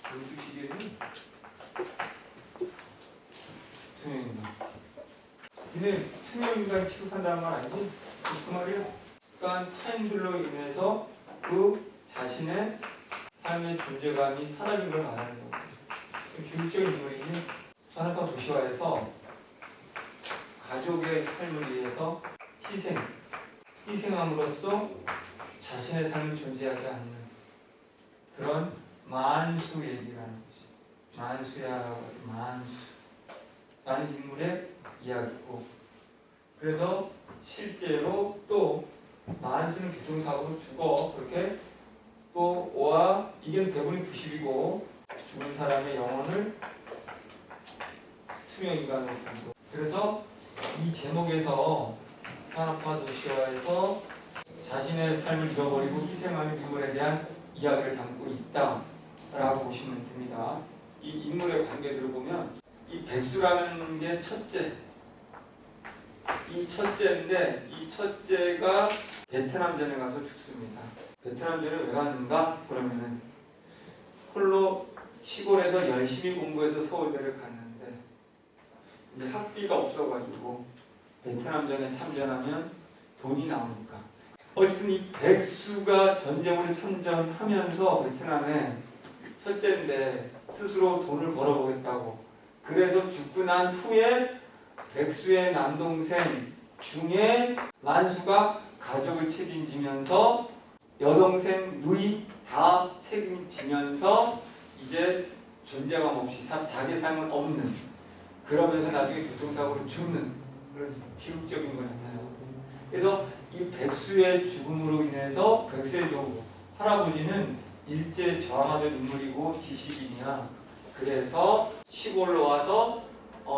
12시계는 투명인간. 근데 투명인간 취급한다는 말 아니지? 그 말이야. 그러니까 타인들로 인해서 그 자신의 삶의 존재감이 사라진 걸 말하는 거지. 교육적인 인물이니 산업화 도시화에서 가족의 삶을 위해서 희생함으로써 자신의 삶을 존재하지 않는 그런 만수 얘기라는 것이. 만수야라고 하죠. 만수라는 인물의 이야기고, 그래서 실제로 또 만수는 교통사고로 죽어. 그렇게 또 오와 이게 대부분 90이고 죽은 사람의 영혼을 투명인간으로 본다. 그래서 이 제목에서 산업화 도시화에서 자신의 삶을 잃어버리고 희생하는 인물에 대한 이야기를 담고 있다라고 보시면 됩니다. 이 인물의 관계들을 보면 이 백수라는 게 첫째. 이 첫째인데 이 첫째가 베트남전에 가서 죽습니다. 베트남전에 왜 갔는가? 그러면은 홀로 시골에서 열심히 공부해서 서울대를 갔는데 이제 학비가 없어가지고 베트남전에 참전하면 돈이 나오니까 어쨌든 이 백수가 전쟁으로 참전하면서 베트남에 첫째인데 스스로 돈을 벌어보겠다고, 그래서 죽고 난 후에 백수의 남동생 중에 만수가 가족을 책임지면서 여동생 누이 다 책임지면서 이제 존재감 없이 자기 삶은 없는, 그러면서 나중에 교통사고로 죽는 그런 비극적인 걸 나타내거든요. 그래서 이 백수의 죽음으로 인해서 백수의 종 할아버지는 일제 저항하던 인물이고 지식인이야. 그래서 시골로 와서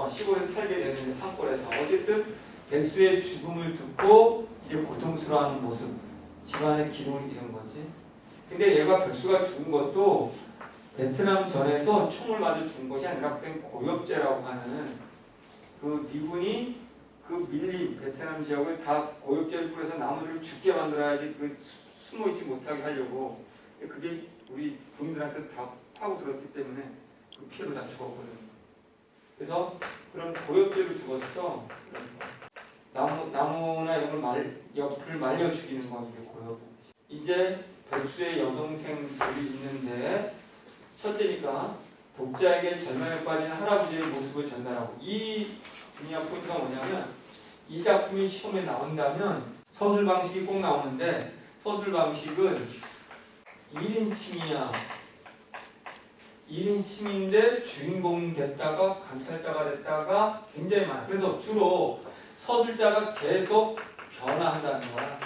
시골에서 살게 되는데 산골에서 어쨌든 백수의 죽음을 듣고 이제 고통스러워하는 모습, 집안의 기름을 잃은 거지. 근데 얘가 백수가 죽은 것도 베트남 전에서 총을 맞아 죽은 것이 아니라 그땐 고엽제라고 하는 그 미군이 그 밀림 베트남 지역을 다 고엽제를 뿌려서 나무들을 죽게 만들어야지 그 숨어있지 못하게 하려고. 그게 우리 군인들한테 다 파고 들었기 때문에 그 피해로 다 죽었거든. 그래서 그런 고엽제로 죽었어. 그래서 나무나 이런 옆을 말려 죽이는 거, 이게 고엽. 이제 백수의 여동생들이 있는데 첫째니까 독자에게 절망에 빠진 할아버지의 모습을 전달하고, 이 중요한 포인트가 뭐냐면 이 작품이 시험에 나온다면 서술 방식이 꼭 나오는데 서술 방식은 1인칭이야. 1인칭인데 주인공 됐다가 관찰자가 됐다가 굉장히 많아. 그래서 주로 서술자가 계속 변화한다는 거야.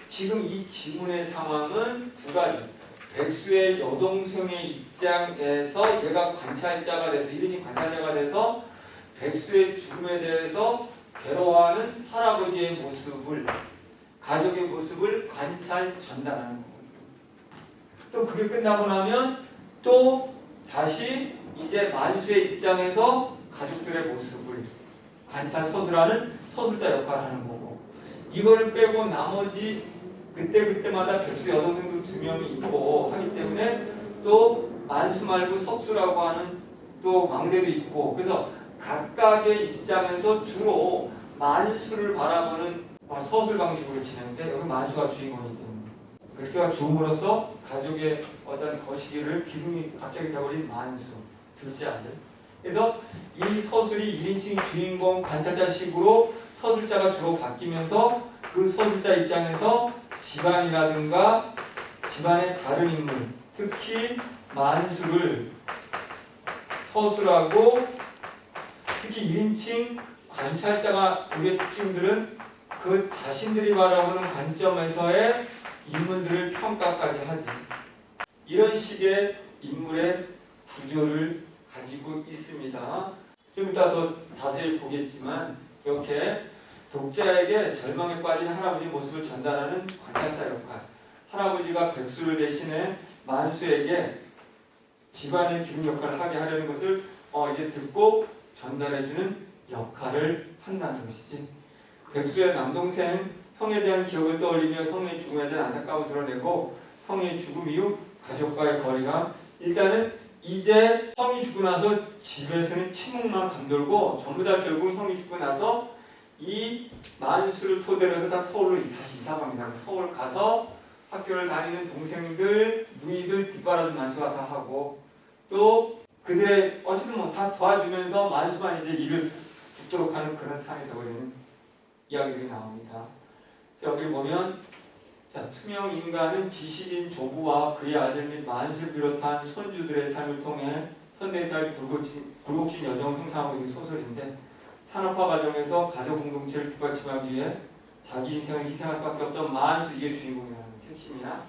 지금 이 지문의 상황은 두 가지. 백수의 여동생의 입장에서 얘가 관찰자가 돼서 1인칭 관찰자가 돼서 백수의 죽음에 대해서 괴로워하는 할아버지의 모습을, 가족의 모습을 관찰 전달하는 거거든요. 또 그게 끝나고 나면 또 다시 이제 만수의 입장에서 가족들의 모습을 관찰 서술하는 서술자 역할을 하는 거고, 이걸 빼고 나머지 그때마다 백수 여동생도 2명이 있고 하기 때문에 또 만수 말고 석수라고 하는 또 망대도 있고, 그래서 각각의 입장에서 주로 만수를 바라보는 서술 방식으로 진행돼. 여기 만수가 주인공이기 때문에 백수가 죽음으로써 가족의 어떤 거시기를 기둥이 갑자기 되어버린 만수, 둘째 아들. 그래서 이 서술이 1인칭 주인공 관찰자식으로 서술자가 주로 바뀌면서 그 서술자 입장에서 집안이라든가 집안의 다른 인물, 특히 만수를 서술하고, 특히 1인칭 관찰자가 우리의 특징들은 그 자신들이 바라보는 관점에서의 인물들을 평가까지 하지. 이런 식의 인물의 구조를 가지고 있습니다. 좀 이따 더 자세히 보겠지만 이렇게 독자에게 절망에 빠진 할아버지 모습을 전달하는 관찰자 역할, 할아버지가 백수를 대신해 만수에게 집안의 기둥 역할을 하게 하려는 것을 이제 듣고 전달해주는 역할을 한다는 것이지. 백수의 남동생 형에 대한 기억을 떠올리며 형의 죽음에 대한 안타까움을 드러내고 형의 죽음 이후 가족과의 거리감. 일단은 이제 형이 죽고 나서 집에서는 침묵만 감돌고 전부 다 결국 형이 죽고 나서 이 만수를 토대로 해서 다 서울로 다시 이사 갑니다. 서울 가서 학교를 다니는 동생들, 누이들 뒷바라지 만수가 다 하고 또 그들의 어쨌든 뭐 다 도와주면서 만수만 이제 일을 죽도록 하는 그런 상이 되어버리는 이야기들이 나옵니다. 여기를 보면 자, 투명 인간은 지식인 조부와 그의 아들 및 만수를 비롯한 손주들의 삶을 통해 현대사의 굴곡진 여정을 형성하고 있는 소설인데 산업화 과정에서 가족 공동체를 뒷받침하기 위해 자기 인생을 희생할 수밖에 없던 만수 이게 주인공이라는 핵심이나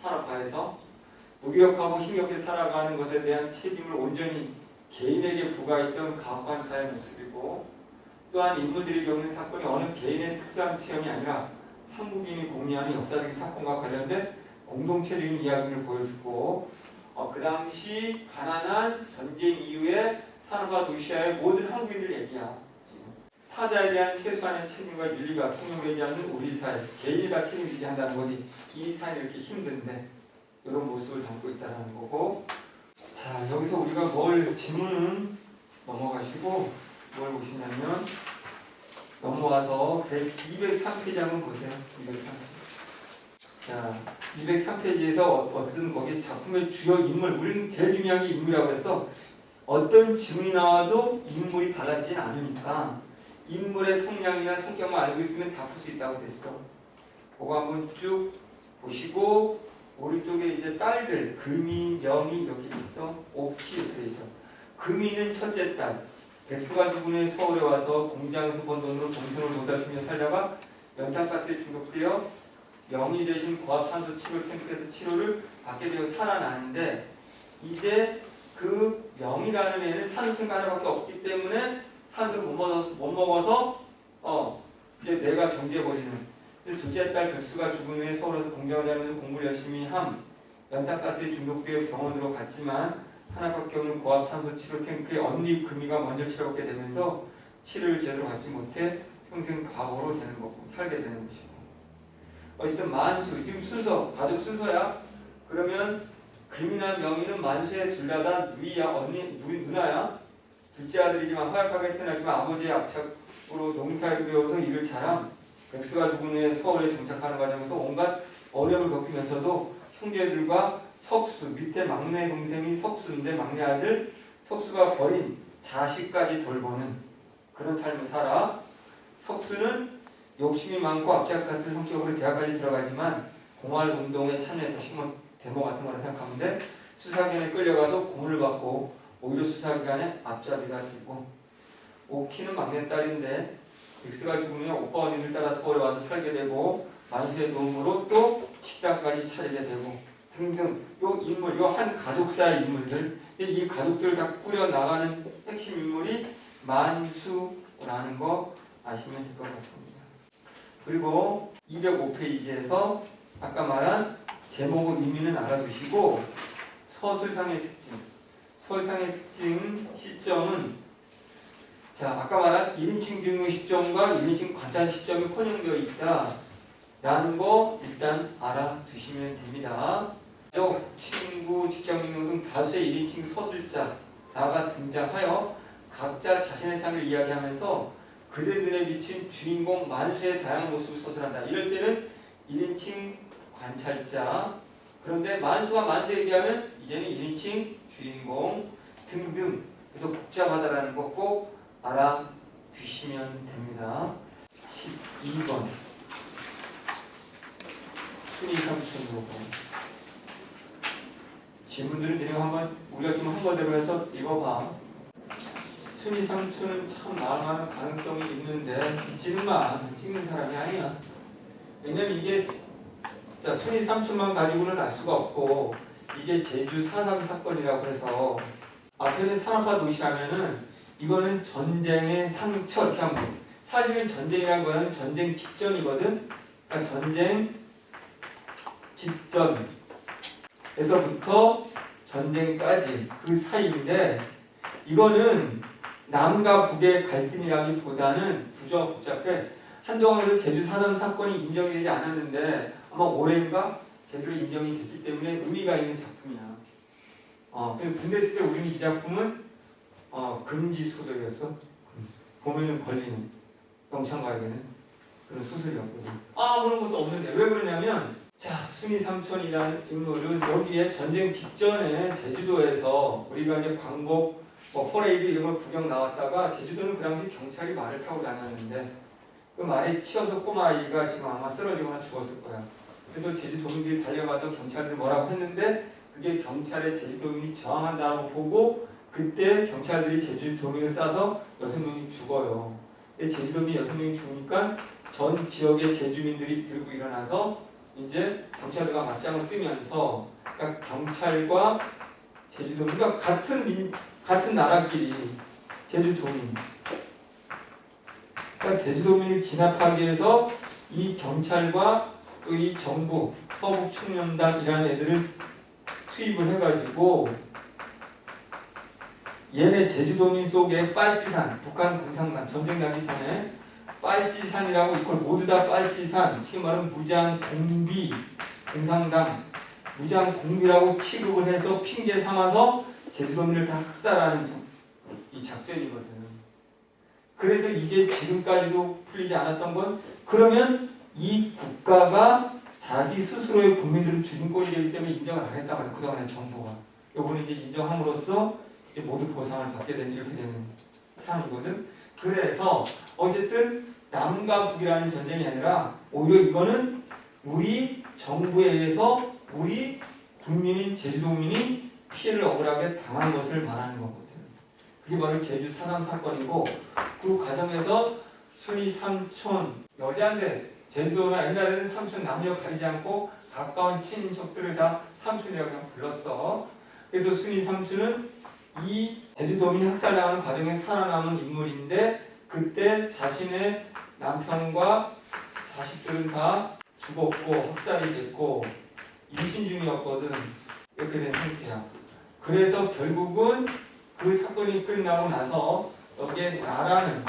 산업화에서 무기력하고 힘겹게 살아가는 것에 대한 책임을 온전히 개인에게 부과했던 가관사의 모습이고 또한 인물들이 겪는 사건이 어느 개인의 특수한 체험이 아니라 한국인이 공유하는 역사적인 사건과 관련된 공동체적인 이야기를 보여주고 그 당시 가난한 전쟁 이후에 산업화 도시화의 모든 한국인들 얘기야. 타자에 대한 최소한의 책임과 윤리가 통용되지 않는 우리 사회, 개인이 다 책임지게 한다는 거지. 이 사회는 이렇게 힘든데 이런 모습을 담고 있다는 거고. 자, 여기서 우리가 지문은 넘어가시고 뭘 보시냐면 넘어와서 203페이지 한번 보세요. 203. 자, 203페이지에서 어떤 거기 작품의 주요 인물, 우리는 제일 중요한 게 인물이라고 해서 어떤 지문이 나와도 인물이 달라지진 않으니까 인물의 성향이나 성격만 알고 있으면 다 풀 수 있다고 됐어. 그거 한번 쭉 보시고 오른쪽에 이제 딸들 금이, 명이 이렇게 있어. 옥희 이렇게 돼 있어. 금이는 첫째 딸. 백수가 죽은 후에 서울에 와서 공장에서 번 돈으로 동생을 보살피며 살다가 연탄가스에 중독되어 명의 대신 고압산소 치료 탱크에서 치료를 받게 되어 살아나는데 이제 그 명이라는 애는 산소가 하나밖에 없기 때문에 산소를 못 먹어서 이제 내가 정지해버리는. 둘째 딸 백수가 죽은 후에 서울에서 공장을 다니면서 공부를 열심히 연탄가스에 중독되어 병원으로 갔지만 하나밖에 없는 고압산소 치료 탱크의 언니 금이가 먼저 치료받게 되면서 치료를 제대로 받지 못해 평생 과거로 되는 거고 살게 되는 것이고. 어쨌든 만수 지금 순서 가족 순서야. 그러면 금이나 명의는 만수의 둘 다 누이야, 언니, 누나야. 둘째 아들이지만 허약하게 태어나지만 아버지의 악착으로 농사를 배워서 일을 잘함. 백수가 죽은 후에 서울에 정착하는 과정에서 온갖 어려움을 겪으면서도 형제들과 석수, 밑에 막내 동생이 석수인데 막내 아들 석수가 버린 자식까지 돌보는 그런 삶을 살아. 석수는 욕심이 많고 악착 같은 성격으로 대학까지 들어가지만 공활운동에 참여해서 데모 같은 거라 생각하면 돼. 수사기관에 끌려가서 고문을 받고 오히려 수사기관에 앞잡이가 되고. 옥희는 막내딸인데 백수가 죽은 후에 오빠 언니를 따라 서울에 와서 살게 되고 만수의 도움으로 또 식당까지 차리게 되고 등등. 요 인물, 요 한 가족사의 인물들, 이 가족들을 다 꾸려 나가는 핵심 인물이 만수라는 거 아시면 될 것 같습니다. 그리고 205페이지에서 아까 말한 제목의 의미는 알아두시고 서술상의 특징 시점은 자, 아까 말한 1인칭 증명 시점과 1인칭 관찰 시점이 혼용되어 있다 라는 거 일단 알아두시면 됩니다. 친구, 직장인 등 다수의 1인칭 서술자가 등장하여 각자 자신의 삶을 이야기하면서 그들 눈에 비친 주인공 만수의 다양한 모습을 서술한다. 이럴 때는 1인칭 관찰자. 그런데 만수가 만수 얘기하면 이제는 1인칭 주인공 등등. 그래서 복잡하다라는 거 꼭 알아두시면 됩니다. 12번 순위 삼순으로 질문들을 내가 한번 우리가 좀 한 거대로 해서 읽어봐. 순위 삼수는 참 나올 만한 가능성이 있는데 믿지는 마. 찍는 사람이 아니야. 왜냐면 이게 자 순위 삼수만 가지고는 알 수가 없고 이게 제주 4.3 사건이라고 해서 앞에는 산업화 도시라면은 이거는 전쟁의 상처 이렇게 하면 돼. 사실은 전쟁이라는 거는 전쟁 직전이거든. 그러니까 전쟁 직전에서부터 전쟁까지 그 사이인데 이거는 남과 북의 갈등이라기보다는 구조가 복잡해. 한동안 제주 4.3 사건이 인정되지 않았는데 아마 올해인가 제대로 인정이 됐기 때문에 의미가 있는 작품이야. 그래서 군대 있을 때 우리는 이 작품은 금지 소설이었어. 보면은 걸리는 영창 가야 되는 그런 소설이었거든. 그런 것도 없는데 왜 그러냐면 자 순위 삼촌이라는 인물은 여기에 전쟁 직전에 제주도에서 우리가 이제 광복 포레이드 이런 걸 구경 나왔다가 제주도는 그 당시 경찰이 말을 타고 다녔는데 그 말에 치여서 꼬마아이가 지금 아마 쓰러지거나 죽었을 거야. 그래서 제주도민들이 달려가서 경찰들이 뭐라고 했는데 그게 경찰의 제주도민이 저항한다고 보고 그때 경찰들이 제주도민을 쏴서 6명이 죽어요. 제주도민이 6명이 죽으니까 전 지역의 제주민들이 들고 일어나서 이제 경찰들과 맞짱을 뜨면서 그러니까 경찰과 제주도민, 그러니까 같은 나라끼리 제주도민, 그러니까 제주도민을 진압하기 위해서 이 경찰과 또 이 정부 서북청년단이라는 애들을 투입을 해가지고 얘네 제주도민 속에 빨치산, 북한 공산당 전쟁 나기 전에 빨치산이라고 이걸 모두 다 빨치산, 지금 말하면 무장공비 공산당 무장공비라고 취급을 해서 핑계 삼아서 제주도민을 다 학살하는 이 작전이거든. 그래서 이게 지금까지도 풀리지 않았던 건 그러면 이 국가가 자기 스스로의 국민들을 죽인 꼴이 되기 때문에 인정을 안 했단 말이야. 그동안의 정부가. 요번에 이제 인정함으로써 이제 모두 보상을 받게 되는 이렇게 되는 상황이거든. 그래서 어쨌든 남과 북이라는 전쟁이 아니라 오히려 이거는 우리 정부에 의해서 우리 국민인 제주도민이 피해를 억울하게 당한 것을 말하는 거거든. 그게 바로 제주 4.3 사건이고 그 과정에서 순이 삼촌 여자인데 제주도나 옛날에는 삼촌 남녀 가리지 않고 가까운 친인척들을 다 삼촌이라고 그냥 불렀어. 그래서 순이 삼촌은 이 제주도민 학살당하는 과정에 살아남은 인물인데 그때 자신의 남편과 자식들은 다 죽었고 학살이 됐고 임신 중이었거든. 이렇게 된 상태야. 그래서 결국은 그 사건이 끝나고 나서 여기에 나라는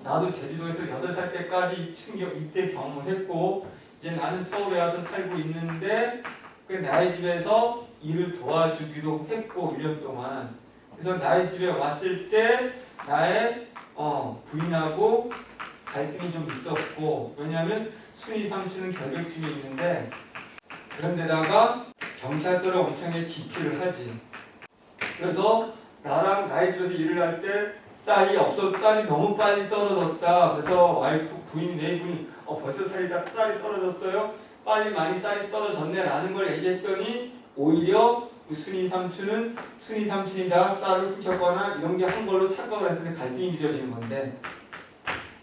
나도 제주도에서 8살 때까지 충격 이때 경험을 했고 이제 나는 서울에 와서 살고 있는데 그 나의 집에서 일을 도와주기도 했고 1년 동안. 그래서 나의 집에 왔을 때 나의 부인하고 갈등이 좀 있었고 왜냐하면 순이 삼촌은 결백증이 있는데 그런데다가 경찰서를 엄청나게 기피를 하지. 그래서 나랑 나의 집에서 일을 할 때 쌀이 너무 빨리 떨어졌다. 그래서 와이프 부인 내 부인이 벌써 쌀이 떨어졌어요. 빨리 많이 쌀이 떨어졌네 라는 걸 얘기했더니 오히려 순이 삼촌이 다 쌀을 훔쳤거나 이런 게 한 걸로 착각을 해서 갈등이 빚어지는 건데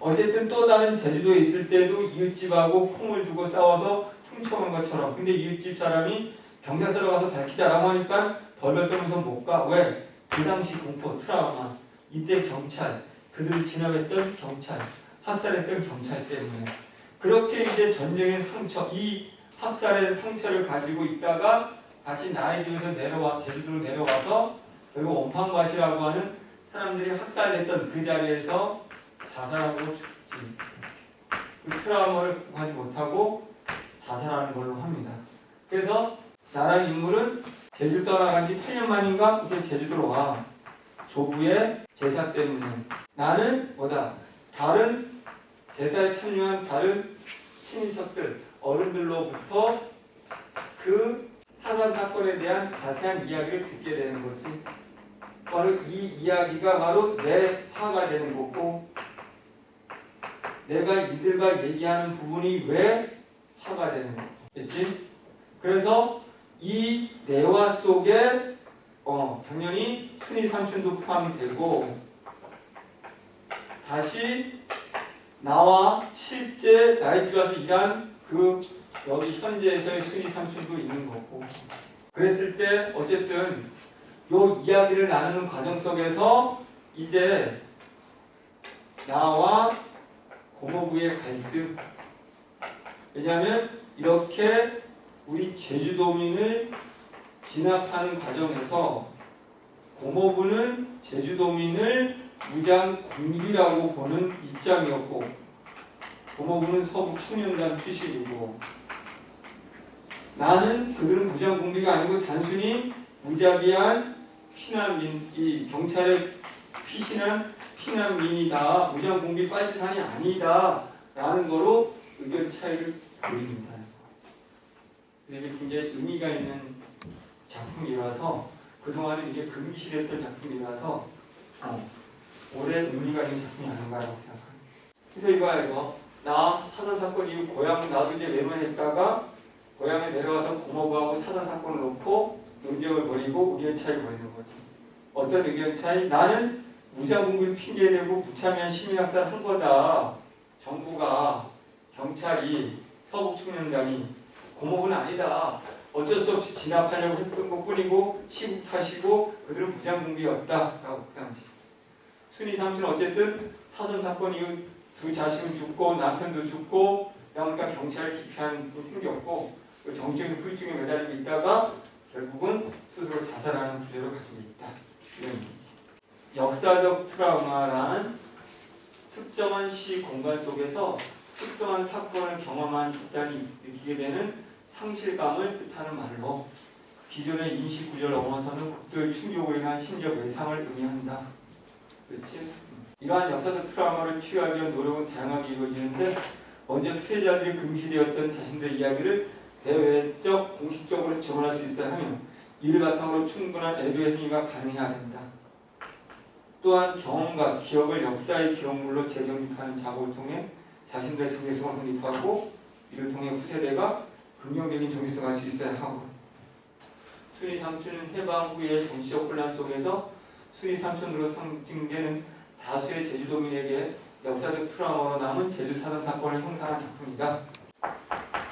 어쨌든 또 다른 제주도에 있을 때도 이웃집하고 콩을 두고 싸워서 훔쳐간 것처럼 근데 이웃집 사람이 경찰서로 가서 밝히자라고 하니까 벌벌 떨면서 못 가. 왜? 그 당시 공포, 트라우마 이때 경찰, 그들을 진압했던 경찰, 학살했던 경찰 때문에 그렇게 이제 전쟁의 상처, 이 학살의 상처를 가지고 있다가 다시 나의 집에서 제주도로 내려와서 결국 원판과시라고 하는 사람들이 학살됐던 그 자리에서 자살하고 죽지. 그 트라우마를 극복하지 못하고 자살하는 걸로 합니다. 그래서 나라는 인물은 제주를 떠나간 지 8년 만인가 이제 제주도로 와. 조부의 제사 때문에 나는 다른 제사에 참여한 다른 친인척들 어른들로부터 그 사산 사건에 대한 자세한 이야기를 듣게 되는 거지. 바로 이 이야기가 바로 내 화가 되는 거고 내가 이들과 얘기하는 부분이 왜 화가 되는 거야. 그렇지? 그래서 이 내화 속에 당연히 순이 삼촌도 포함이 되고 다시 나와 실제 나의 집에 와서 일한 그 여기 현재에서의 순이 삼촌도 있는 거고 그랬을 때 어쨌든 요 이야기를 나누는 과정 속에서 이제 나와 고모부의 갈등 왜냐하면 이렇게 우리 제주도민을 진압하는 과정에서 고모부는 제주도민을 무장공비라고 보는 입장이었고 고모부는 서북청년단 출신이고 나는 그들은 무장공비가 아니고 단순히 무자비한 피난민, 이 경찰에 피신한 피난민이다. 무장공비 빨치산이 아니다. 라는 거로 의견 차이를 보입니다. 그래서 이게 굉장히 의미가 있는 작품이라서 그동안은 이게 금기시됐던 작품이라서 오랜 의미가 있는 작품이 아닌가라고 생각합니다. 그래서 이거 나 사단사건 이후 고향 나도 이제 외면했다가 고향에 내려와서 고모부하고 사단사건을 놓고 논쟁을 벌이고 의견 차이를 벌이는 거지. 어떤 의견 차이? 나는 무장공비를 핑계대고 무참한 시민학살을 한 거다. 정부가 경찰이 서북청년단이 고모부는 아니다. 어쩔 수 없이 진압하려고 했던 것뿐이고 시국 탓이고 그들은 무장공비였다라고 그 당시. 순이 삼촌은 어쨌든 사전 사건 이후 두 자식은 죽고 남편도 죽고 그러니까 경찰을 기피하는 일이 생겼고 정적인 후유증에 매달리고 있다가 결국은 스스로 자살하는 구조를 가지고 있다. 이런 얘기지. 역사적 트라우마란 특정한 시 공간 속에서 특정한 사건을 경험한 집단이 느끼게 되는 상실감을 뜻하는 말로 기존의 인식 구조를 넘어서는 극도의 충격으로 인한 심적 외상을 의미한다. 그렇지? 이러한 역사적 트라우마를 치유하기 위한 노력은 다양하게 이루어지는데 먼저 피해자들이 금시되었던 자신들의 이야기를 대외적 공식적으로 지원할 수 있어야 하며 이를 바탕으로 충분한 애도의 행위가 가능해야 된다. 또한 경험과 기억을 역사의 기록물로 재정립하는 작업을 통해 자신들의 정체성을 확립하고 이를 통해 후세대가 긍정적인 정체성을 할 수 있어야 하고 순이 삼촌은 해방 후의 정치적 혼란 속에서 순이 삼촌으로 상징되는 다수의 제주도민에게 역사적 트라우마로 남은 제주 사단 사건을 형상한 작품이다.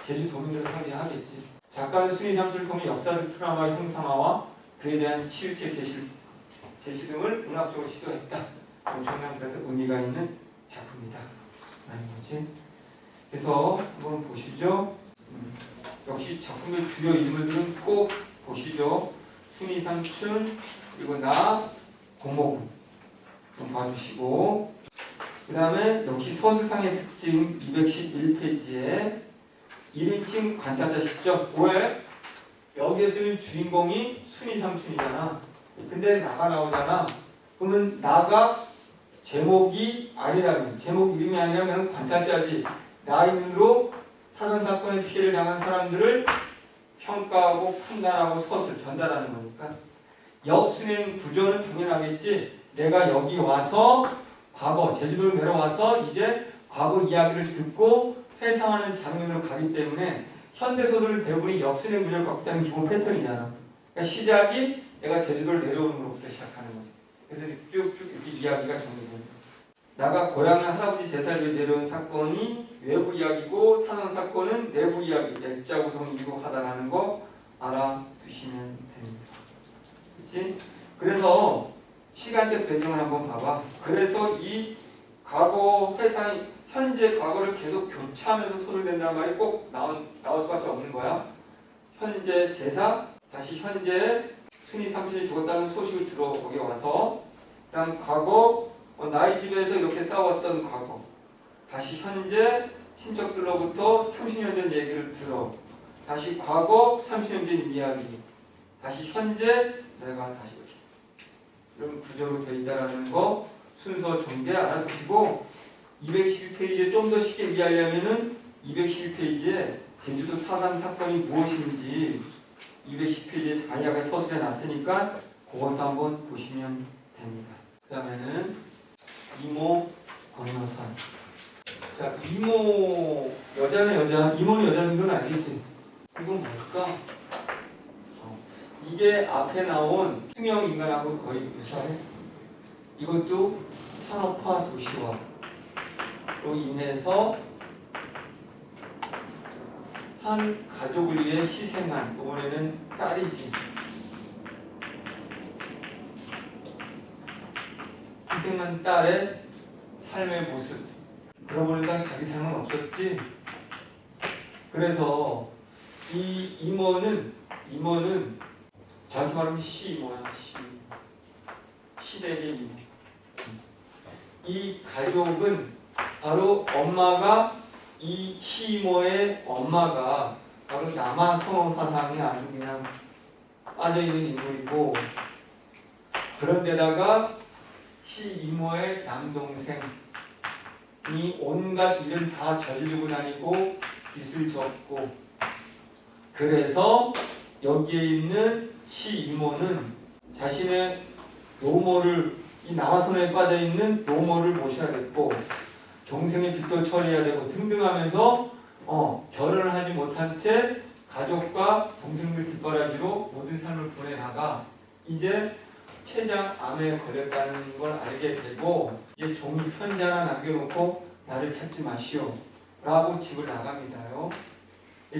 제주도민으로 상징하겠지. 작가는 순이 삼촌을 통해 역사적 트라우마의 형상화와 그에 대한 치유책 제시 등을 문학적으로 시도했다. 엄청난 그래서 의미가 있는 작품이다. 라는 거지. 그래서 한번 보시죠. 역시 작품의 주요 인물들은 꼭 보시죠. 순이 삼촌 그리고 나 고모군 좀 봐주시고 그 다음에 역시 서술상의 특징 211페이지에 1인칭 관찰자 시점. 왜? 여기에서는 주인공이 순이 삼촌이잖아. 근데 나가 나오잖아. 그러면 나가 제목이 아니라면 제목 이름이 아니라면 관찰자지. 나 이름으로 사전사건의 피해를 당한 사람들을 평가하고 판단하고 서술 전달하는 거니까 역순행 구조는 당연하겠지. 내가 여기 와서 과거 제주도를 내려와서 이제 과거 이야기를 듣고 회상하는 장면으로 가기 때문에 현대소설은 대부분이 역순행 구조를 갖고 있다는 기본 패턴이잖아. 그러니까 시작이 내가 제주도를 내려오는 것부터 시작하는 거지. 그래서 쭉쭉 이렇게 이야기가 정리되는 거지. 나가 고향을 할아버지 제살기에 내려온 사건이 외부 이야기고 사상 사건은 내부 이야기, 액자 구성이기도 하다라는 거 알아두시면 됩니다. 그렇지? 그래서 시간적 배경을 한번 봐봐. 그래서 이 과거 회상, 현재 과거를 계속 교차하면서 소설된다는 말이 꼭 나올 수밖에 없는 거야. 현재 제사, 다시 현재 순이 삼촌이 죽었다는 소식을 들어 거기 와서 그다음 과거 나의 집에서 이렇게 싸웠던 과거 다시 현재 친척들로부터 30년 전 얘기를 들어 다시 과거 30년 전 이야기 다시 현재 내가 다시 이렇게 이런 구조로 되어 있다는 거 순서 전개 알아두시고 211페이지에 좀 더 쉽게 이해하려면은 211페이지에 제주도 4.3 사건이 무엇인지 210페이지에 간략하게 서술해 놨으니까 그것도 한번 보시면 됩니다. 그 다음에는 이모 건너선. 자, 이모 여자는 여자, 이모는 여자인 건 알겠지? 이건 뭘까? 이게 앞에 나온 투명 인간하고 거의 유사해. 이것도 산업화 도시화로 인해서 한 가족을 위해 희생한, 이번에는 딸이지. 희생한 딸의 삶의 모습. 그러고 보니까 자기 삶은 없었지. 그래서 이 이모는 정확히 말하면 시이모야. 시댁의 이모. 이 가족은 바로 엄마가 이 시이모의 엄마가 바로 남아 선호 사상에 아주 그냥 빠져있는 인물이고, 그런데다가 시 이모의 남동생이 온갖 일을 다 저지르고 다니고 빚을 졌고, 그래서 여기에 있는 시 이모는 자신의 노모를, 이 남아선호에 빠져있는 노모를 모셔야 됐고, 동생의 빚도 처리해야 되고 등등 하면서 결혼을 하지 못한 채 가족과 동생들 뒷바라지로 모든 삶을 보내다가 이제 췌장암에 걸렸다는 걸 알게 되고, 이제 종이 편지 하나 남겨놓고 나를 찾지 마시오 라고 집을 나갑니다요.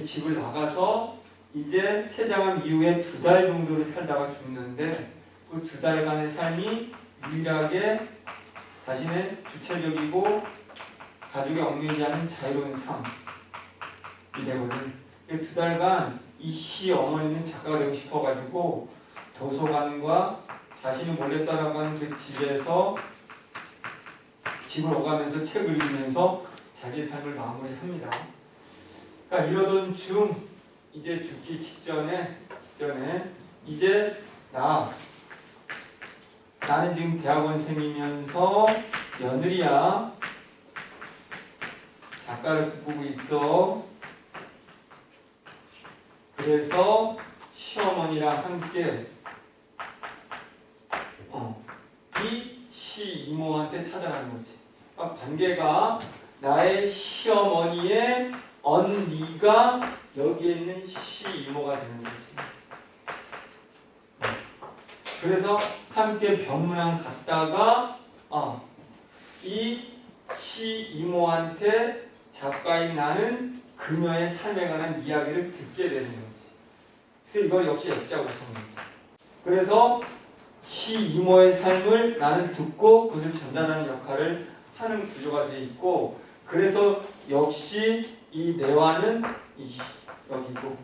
집을 나가서 이제 췌장암 이후에 2달 정도를 살다가 죽는데, 그 2달간의 삶이 유일하게 자신의 주체적이고 가족에 얽매이지 않은 자유로운 삶이 되거든. 2달간 이 시 어머니는 작가가 되고 싶어가지고 도서관과 자신이 몰래 따라간 그 집에서 집을 오가면서 책을 읽으면서 자기의 삶을 마무리합니다. 그러니까 이러던 중 이제 죽기 직전에 이제 나는 지금 대학원생이면서 며느리야, 작가를 꿈꾸고 있어. 그래서 시어머니랑 함께 이 시 이모한테 찾아가는 거지. 그러니까 관계가 나의 시어머니의 언니가 여기에 있는 시 이모가 되는 거지. 그래서 함께 병문안 갔다가 이 시 이모한테 작가인 나는 그녀의 삶에 관한 이야기를 듣게 되는 거지. 그래서 이거 역시 액자구성이지. 그래서 시 이모의 삶을 나는 듣고 그것을 전달하는 역할을 하는 구조가 되어 있고, 그래서 역시 이 내화는 여기고,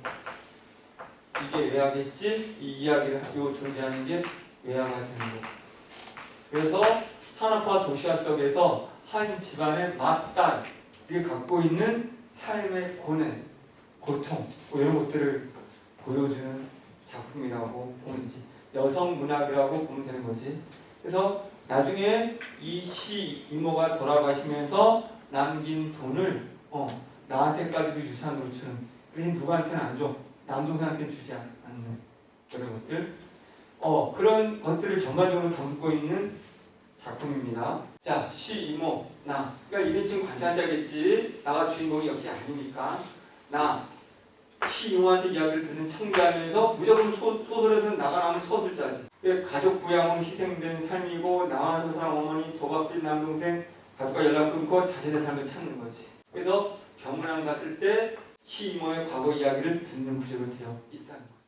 이게 외화겠지? 이 이야기를 하고 존재하는 게 외화가 되는 거고. 그래서 산업화 도시화 속에서 한 집안의 맏딸이 갖고 있는 삶의 고뇌, 고통, 이런 것들을 보여주는 작품이라고 보면 되지. 여성 문학이라고 보면 되는 거지. 그래서 나중에 이 시 이모가 돌아가시면서 남긴 돈을 나한테까지도 유산으로 주는, 대신 누구한테는 안 줘. 남동생한테는 주지 않는 그런 것들. 그런 것들을 전반적으로 담고 있는 작품입니다. 자, 시 이모, 나. 그러니까 이는 지금 관찰자겠지. 나가 주인공이 역시 아니니까. 나. 시 이모한테 이야기를 듣는 청자면서 무조건 소설에서는 나가 나오면 서술자지. 가족 부양은 희생된 삶이고, 나와서 사람 어머니, 도박빚 남동생, 가족과 연락 끊고 자신의 삶을 찾는 거지. 그래서 병문안 갔을 때 시 이모의 과거 이야기를 듣는 구조로 되어 있다는 거.